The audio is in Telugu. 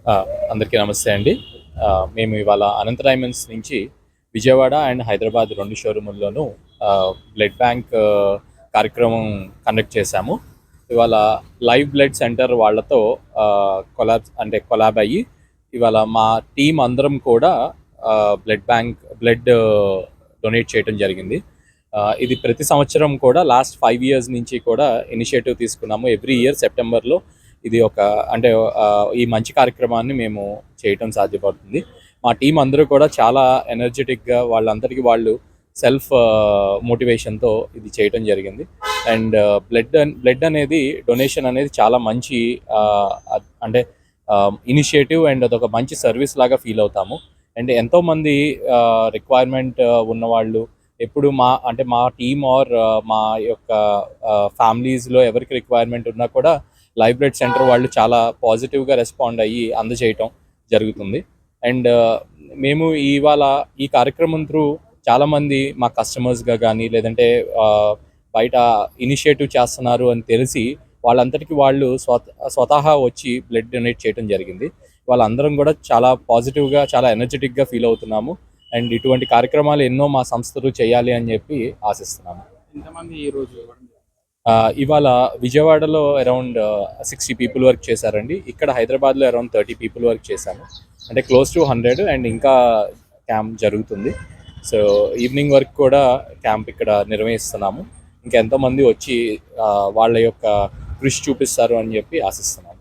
ఆ! అందరికీ నమస్తే అండి. మేము ఇవాళ అనంత డైమండ్స్ నుంచి విజయవాడ అండ్ హైదరాబాద్ 2 షోరూముల్లోనూ బ్లడ్ బ్యాంక్ కార్యక్రమం కండక్ట్ చేశాము. ఇవాళ లైవ్ బ్లడ్ సెంటర్ వాళ్ళతో కొలాబ్ అయ్యి ఇవాళ మా టీమ్ అందరం కూడా బ్లడ్ డొనేట్ చేయడం జరిగింది. ఇది ప్రతి సంవత్సరం కూడా లాస్ట్ 5 ఇయర్స్ నుంచి కూడా ఇనిషియేటివ్ తీసుకున్నాము. ఎవ్రీ ఇయర్ సెప్టెంబర్‌లో ఇది ఒక అంటే ఈ మంచి కార్యక్రమాన్ని మేము చేయటం సాధ్యపడుతుంది. మా టీం అందరూ కూడా చాలా ఎనర్జెటిక్‌గా వాళ్ళందరికీ వాళ్ళు సెల్ఫ్ మోటివేషన్‌తో ఇది చేయటం జరిగింది. అండ్ బ్లడ్ అనేది డొనేషన్ అనేది చాలా మంచి అంటే ఇనిషియేటివ్ అండ్ అదొక మంచి సర్వీస్ లాగా ఫీల్ అవుతాము. అండ్ ఎంతోమంది రిక్వైర్మెంట్ ఉన్నవాళ్ళు ఎప్పుడు మా టీమ్ ఆర్ మా యొక్క ఫ్యామిలీస్‌లో ఎవరికి రిక్వైర్మెంట్ ఉన్నా కూడా లైవ్ బ్లడ్ సెంటర్ వాళ్ళు చాలా పాజిటివ్గా రెస్పాండ్ అయ్యి అందజేయటం జరుగుతుంది. అండ్ మేము ఇవాళ ఈ కార్యక్రమం త్రూ చాలామంది మా కస్టమర్స్గా కానీ లేదంటే బయట ఇనిషియేటివ్ చేస్తున్నారు అని తెలిసి వాళ్ళంతటికీ వాళ్ళు స్వతహా వచ్చి బ్లడ్ డొనేట్ చేయడం జరిగింది. వాళ్ళందరం కూడా చాలా పాజిటివ్గా చాలా ఎనర్జెటిక్గా ఫీల్ అవుతున్నాము. అండ్ ఇటువంటి కార్యక్రమాలు ఎన్నో మా సంస్థలు చేయాలి అని చెప్పి ఆశిస్తున్నాము. ఎంతమంది ఈరోజు ఇవాళ విజయవాడలో అరౌండ్ 60 పీపుల్ వర్క్ చేశారండి. ఇక్కడ హైదరాబాద్లో అరౌండ్ 30 పీపుల్ వర్క్ చేశాము. అంటే క్లోజ్ టు 100 అండ్ ఇంకా క్యాంప్ జరుగుతుంది. సో ఈవినింగ్ వరకు కూడా క్యాంప్ ఇక్కడ నిర్వహిస్తున్నాము. ఇంకా ఎంతోమంది వచ్చి వాళ్ళ యొక్క కృషి చూపిస్తారు అని చెప్పి ఆశిస్తున్నాము.